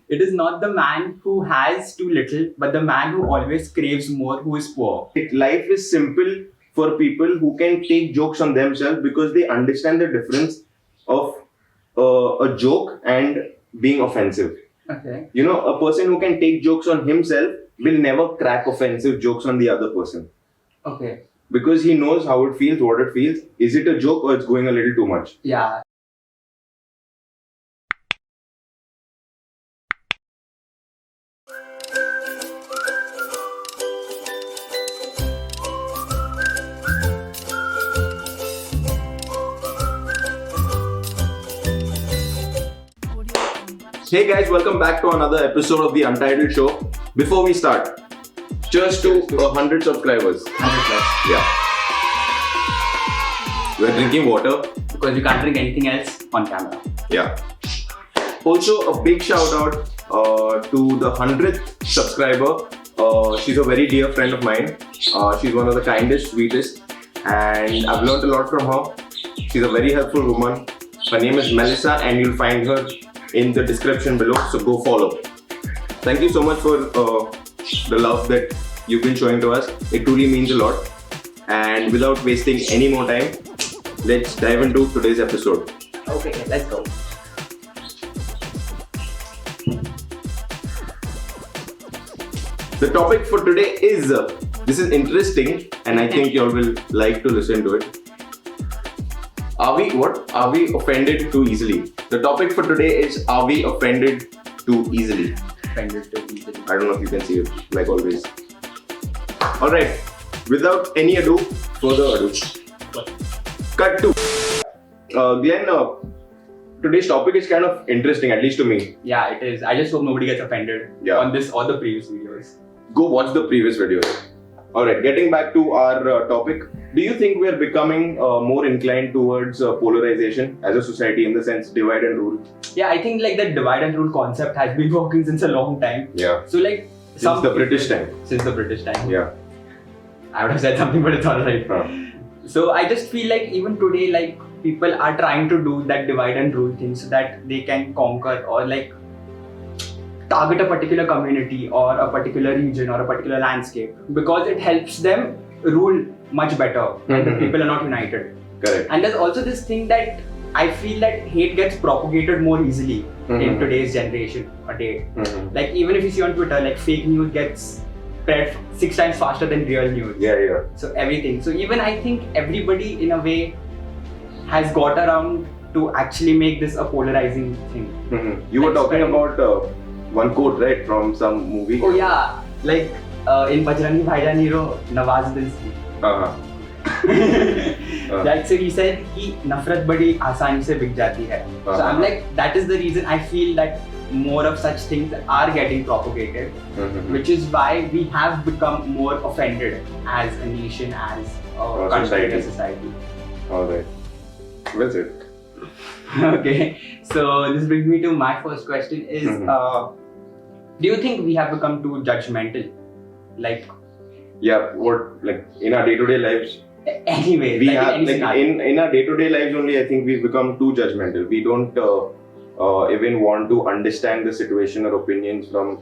It is not the man who has too little, but the man who always craves more, who is poor. Life is simple for people who can take jokes on themselves because they understand the difference of a joke and being offensive. Okay. You know, a person who can take jokes on himself will never crack offensive jokes on the other person Okay. because he knows how it feels, what it feels. Is it a joke or it's going a little too much? Yeah. Hey guys, welcome back to another episode of the Untitled Show. Before we start, cheers to 100 subscribers. 100 plus. Yeah. We're drinking water. Because you can't drink anything else on camera. Yeah. Also, a big shout out to the 100th subscriber. She's a very dear friend of mine. She's one of the kindest, sweetest, and I've learned a lot from her. She's a very helpful woman. Her name is Melissa, and you'll find her in the description below. So go follow. Thank you so much for the love that you've been showing to us. It truly means a lot. And without wasting any more time, let's dive into today's episode. Okay, let's go. The topic for today is this is interesting, and I think you all will like to listen to it. Are we offended too easily? The topic for today is, are we offended too easily? Offended too easily. I don't know if you can see it, like always. Alright, without any ado, further ado, cut to. Glenn, today's topic is kind of interesting, at least to me. Yeah, it is. I just hope nobody gets offended on this or the previous videos. Go watch the previous videos. Alright, getting back to our topic, do you think we are becoming more inclined towards polarization as a society, in the sense divide and rule? Yeah, I think like the divide and rule concept has been working since a long time. Yeah. So like Since the British time. Since the British time. Yeah. I would have said something, but it's alright. So I just feel like even today, like people are trying to do that divide and rule thing so that they can conquer or like target a particular community or a particular region or a particular landscape, because it helps them rule much better when the people are not united. Correct. And there's also this thing that I feel that hate gets propagated more easily in today's generation a day. Like even if you see on Twitter, like fake news gets spread 6 times faster than real news. Yeah. So everything. So even I think everybody in a way has got around to actually make this a polarizing thing. You were Like talking spreading- about one quote, right, from some movie? Oh yeah, like in Bajrangi Bhaijaan hero Nawaz Dilsi. Like so he said कि नफरत बड़ी आसानी से बिक जाती है. So I'm like, that is the reason I feel that more of such things are getting propagated, which is why we have become more offended as a nation, as a country, as a society. Alright. Well said. Okay, so this brings me to my first question is, do you think we have become too judgmental? Like, Yeah, what, like in our day-to-day lives, anyway, we like have, in any like scenario. in our day-to-day lives only, I think we've become too judgmental. We don't even want to understand the situation or opinions from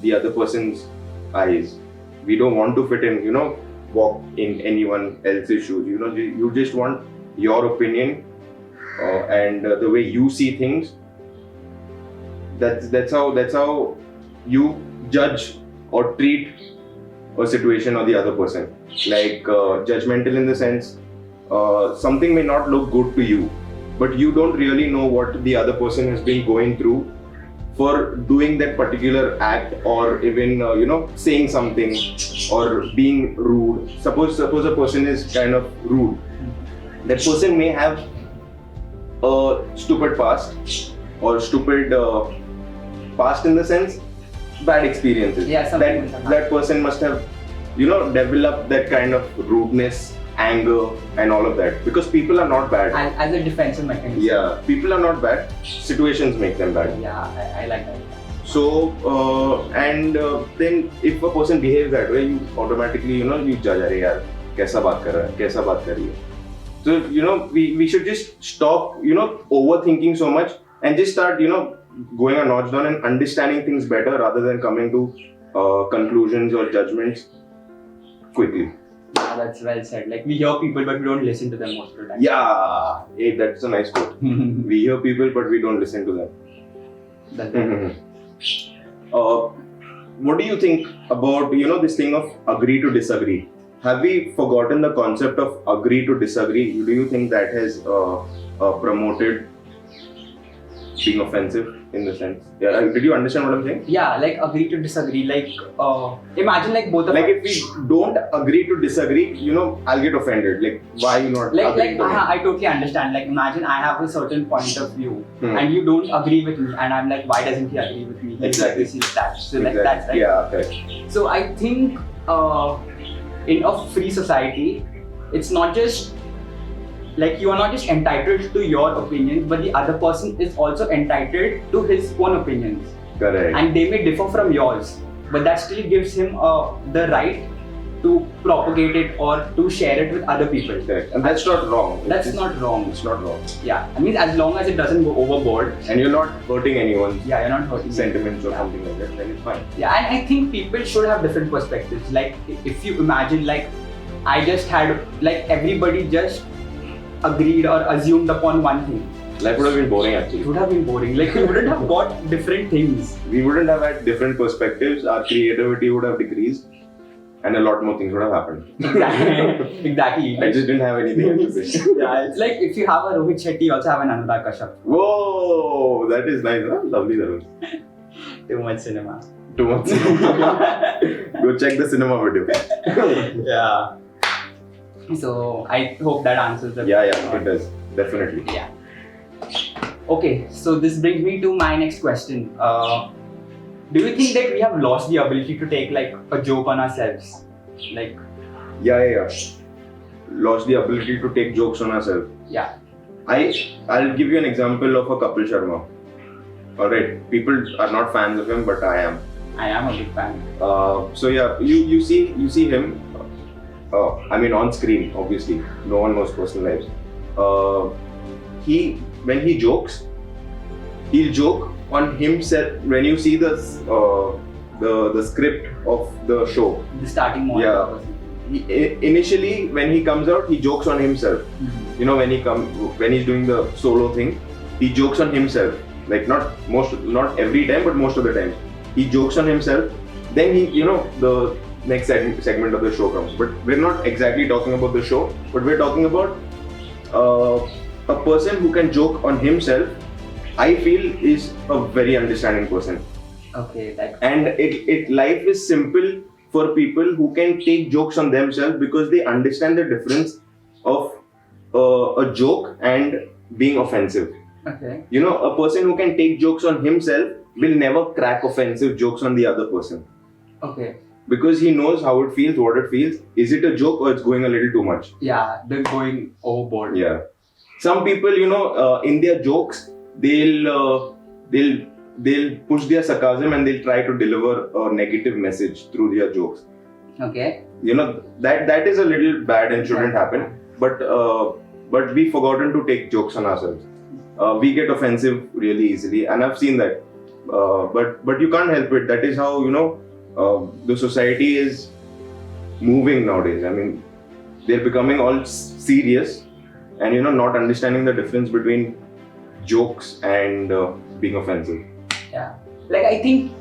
the other person's eyes. We don't want to fit in, walk in anyone else's shoes. You just want your opinion and the way you see things. That's how you judge or treat a situation or the other person. Like judgmental in the sense, something may not look good to you, but you don't really know what the other person has been going through for doing that particular act, or even saying something or being rude. Suppose a person is kind of rude. That person may have a stupid past, or stupid past in the sense bad experiences. Yeah, something that person must have developed that kind of rudeness, anger, and all of that, because people are not bad. And as a defensive mechanism. Yeah, people are not bad. Situations make them bad. Yeah, I like that. So then if a person behaves that way, you automatically you judge, अरे यार कैसा बात कर रहा है, कैसा बात कर रही है. So we should just stop overthinking so much and just start going a notch down and understanding things better rather than coming to conclusions or judgments quickly. Yeah, that's well said. Like we hear people, but we don't listen to them most of the time. Yeah, hey, that's a nice quote. We hear people, but we don't listen to them. That's What do you think about this thing of agree to disagree? Have we forgotten the concept of agree to disagree? Do you think that has promoted being offensive in the sense? Yeah, did you understand what I'm saying? Yeah, like agree to disagree. Like imagine like both of Like us. if we don't agree to disagree, I'll get offended. Like why you not agreeing to me? I totally understand. Like imagine I have a certain point of view Hmm. and you don't agree with me, and I'm like, why doesn't he agree with me? He's Exactly. like this, he's that. So like Exactly. that's right. Yeah, correct. So I think in a free society, it's not just like you are not just entitled to your opinions, but the other person is also entitled to his own opinions, Correct. and they may differ from yours, but that still gives him the right to propagate it or to share it with other people. Correct. And that's not wrong. That's not wrong. It's not wrong. Yeah, I mean, as long as it doesn't go overboard. And you're not hurting anyone's Yeah, you're not hurting sentiments or Yeah. something like that, then it's fine. Yeah, and I think people should have different perspectives. Like, if you imagine, like, I just had, like, everybody just agreed or assumed upon one thing. Life would have been boring It actually. would have been boring. Like, we wouldn't have got different things. We wouldn't have had different perspectives, our creativity would have decreased, and a lot more things would have happened. Exactly. I just didn't have anything else to say. Yeah, it's like if you have a Rohit Shetty, you also have an Anurag Kashyap. Whoa, that is nice, huh? Lovely, that was. Too much cinema. Too much. Go check the cinema video. Yeah. So I hope that answers the Yeah, it does. Definitely. Yeah. Okay, so this brings me to my next question. Do you think that we have lost the ability to take like a joke on ourselves? Like, Yeah. Lost the ability to take jokes on ourselves. yeah. I'll give you an example of a Kapil Sharma. Alright, people are not fans of him, but I am. I am a big fan. So yeah, you see him. I mean, on screen, obviously, no one knows personal lives. When he jokes, he'll joke on himself. When you see the script of the show, The starting moment. Yeah. Initially when he comes out, he jokes on himself. Mhm. When he's doing the solo thing, he jokes on himself. Like not every time, but most of the time, he jokes on himself. Then the next segment of the show comes. But we're not exactly talking about the show, but we're talking about a person who can joke on himself. I feel is a very understanding person, Okay, like and life is simple for people who can take jokes on themselves because they understand the difference of a joke and being offensive. okay. A person who can take jokes on himself will never crack offensive jokes on the other person Okay. because he knows how it feels, what it feels. Is it a joke or it's going a little too much? Yeah, they're going overboard. Yeah. Some people, in their jokes, they'll push their sarcasm and they'll try to deliver a negative message through their jokes. Okay. That is a little bad and shouldn't happen. But we've forgotten to take jokes on ourselves. We get offensive really easily, and I've seen that. But you can't help it. That is how the society is moving nowadays. I mean, they're becoming all serious, and not understanding the difference between jokes and being offensive. Yeah. Like I think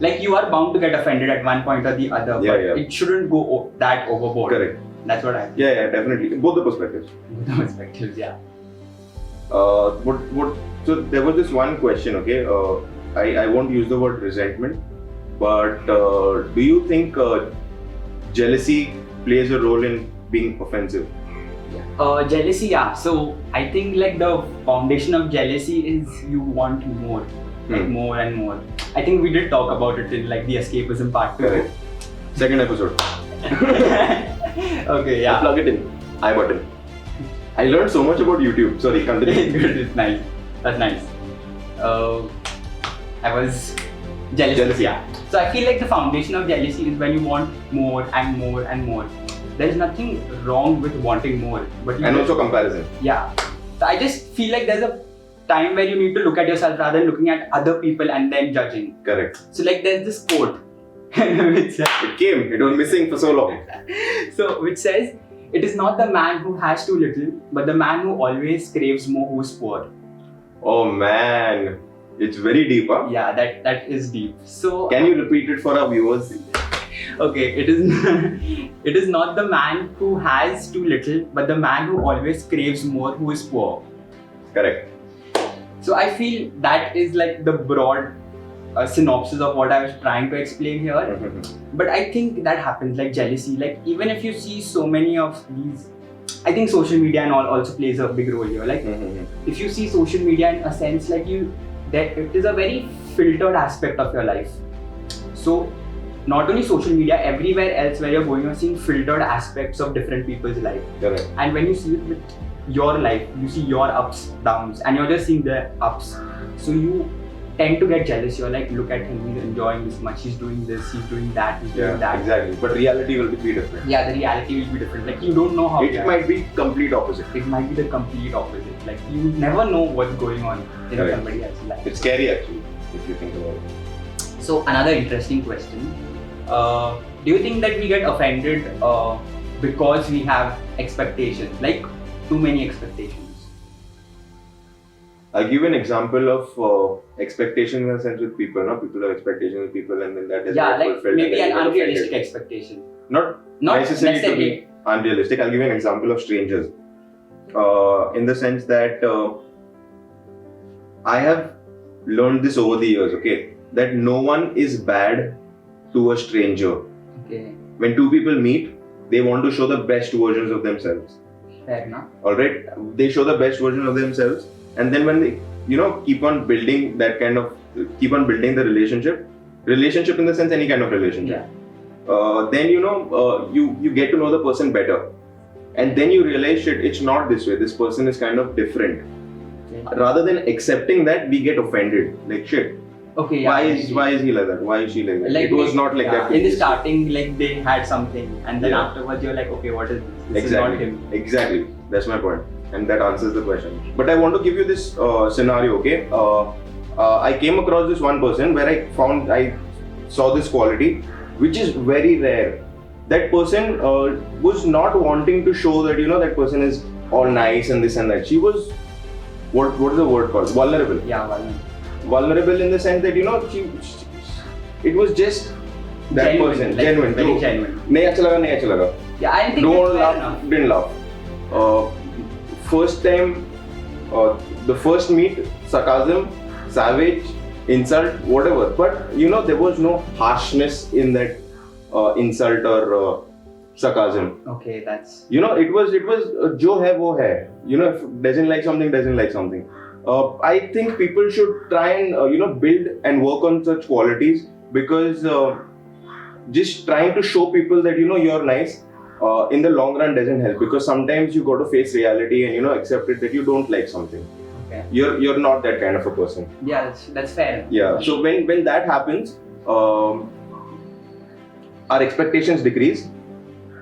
like you are bound to get offended at one point or the other, Yeah, but yeah. it shouldn't go that overboard. Correct. That's what I Yeah, definitely. Both the perspectives. the perspectives, yeah. So there was this one question, okay? I won't use the word resentment, but do you think jealousy plays a role in being offensive? Jealousy, yeah. So I think like the foundation of jealousy is you want more, like more and more. I think we did talk about it in like the escapism part 2. Correct. Second episode. Okay, yeah. Plug it in. I button. I learned so much about YouTube. Sorry, continue. Good, it's nice. That's nice. I was jealous. Jealousy. Yeah. So I feel like the foundation of jealousy is when you want more and more and more. There's nothing wrong with wanting more, but you And just- also comparison. yeah. So I just feel like there's a time where you need to look at yourself rather than looking at other people and then judging. Correct. So like there's this quote which It was missing for so long. which says, "It is not the man who has too little, but the man who always craves more who is poor." Oh man, it's very deep, huh? Yeah, that is deep. So Can you repeat it for our viewers? okay, it is it is not the man who has too little, but the man who always craves more who is poor. Correct. So I feel that is like the broad synopsis of what I was trying to explain here. But I think that happens, like jealousy. Like even if you see so many of these, I think social media and all also plays a big role here. Like if you see social media in a sense, like that it is a very filtered aspect of your life. So not only social media, everywhere else where you're going, you're seeing filtered aspects of different people's life. Correct. And when you see it with your life, you see your ups, downs, and you're just seeing the ups. So you tend to get jealous. You're like, look at him, he's enjoying this much, he's doing this, he's doing that, he's doing that. Exactly. But reality will be different. Yeah, the reality will be different. Like you don't know how It might be complete opposite. It might be the complete opposite. Like you never know what's going on in Correct. somebody else's life. It's scary actually, if you think about it. So another interesting question. Do you think that we get offended because we have expectations, like too many expectations? I'll give you an example of expectation in a sense with people. No, people have expectations with people, and then that is Yeah, not like fulfilled, maybe and an then you get unrealistic offended. expectation. Not Not necessarily to necessarily. be unrealistic. I'll give you an example of strangers. In the sense that I have learned this over the years. Okay, that no one is bad to a stranger. Okay, When two people meet, they want to show the best versions of themselves. fair enough. All right, they show the best version of themselves, and then when they keep on building that kind of the relationship in the sense any kind of relationship, then you get to know the person better, and then you realize, shit, it's not this way, this person is kind of different. Okay. Rather than accepting that, we get offended, like, shit, Okay, yeah. why is he like that, why is she like that? Like It was not like that in the previously. starting, like they had something, and then Yeah. afterwards you're like, okay, what is this? This is not him. Exactly. That's my point, and that answers the question. But I want to give you this scenario. Okay, I came across this one person where I saw this quality, which is very rare. That person was not wanting to show that that person is all nice and this and that. She was what is the word called? Vulnerable. Yeah, well, Vulnerable in the sense that it was just that genuine, person, like, genuine. very जो genuine. नहीं अच्छा लगा. Yeah, I think Don't that's fair laugh, enough. didn't laugh. First time, the first meet, sarcasm, savage, insult, whatever. But there was no harshness in that insult or sarcasm. Okay, that's It was jo hai wo hai. If doesn't like something, doesn't like something. I think people should try and build and work on such qualities, because just trying to show people that you're nice in the long run doesn't help, because sometimes you got to face reality and accept it that you don't like something. okay. You're not that kind of a person. Yeah, that's fair. Yeah. So when that happens, our expectations decrease,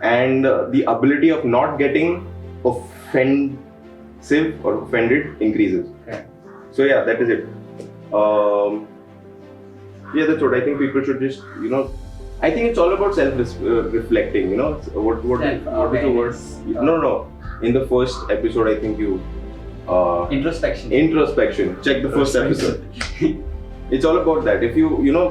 and the ability of not getting offensive or offended increases. Okay. So yeah, that is it. Yeah, that's what I think. People should just I think it's all about self-reflecting. What is the word? Self-awareness. No. In the first episode, I think you Introspection. introspection. Check the first episode. It's all about that. If you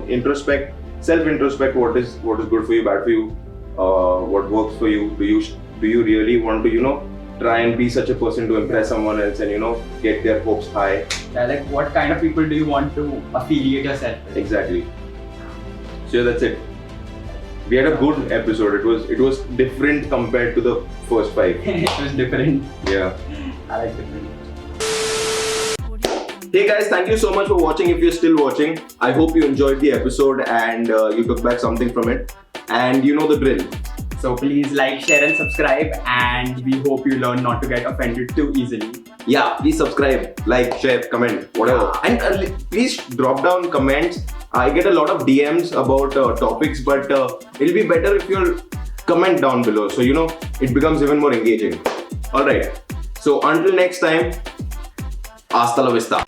introspect, self-introspect, what is good for you, bad for you, what works for you. Do you really want to try and be such a person to impress someone else and get their hopes high? Yeah, like what kind of people do you want to affiliate yourself with? Exactly. So yeah, that's it. We had a good episode. It was different compared to the first 5. It was different. Yeah. I like different. Hey guys, thank you so much for watching. If you're still watching, I hope you enjoyed the episode and you took back something from it. And you know the drill. So please like, share and subscribe, and we hope you learn not to get offended too easily. Yeah, please subscribe, like, share, comment, whatever. And please drop down comments. I get a lot of DMs about topics, but it'll be better if you'll comment down below, so it becomes even more engaging. Alright, so until next time, Hasta la vista.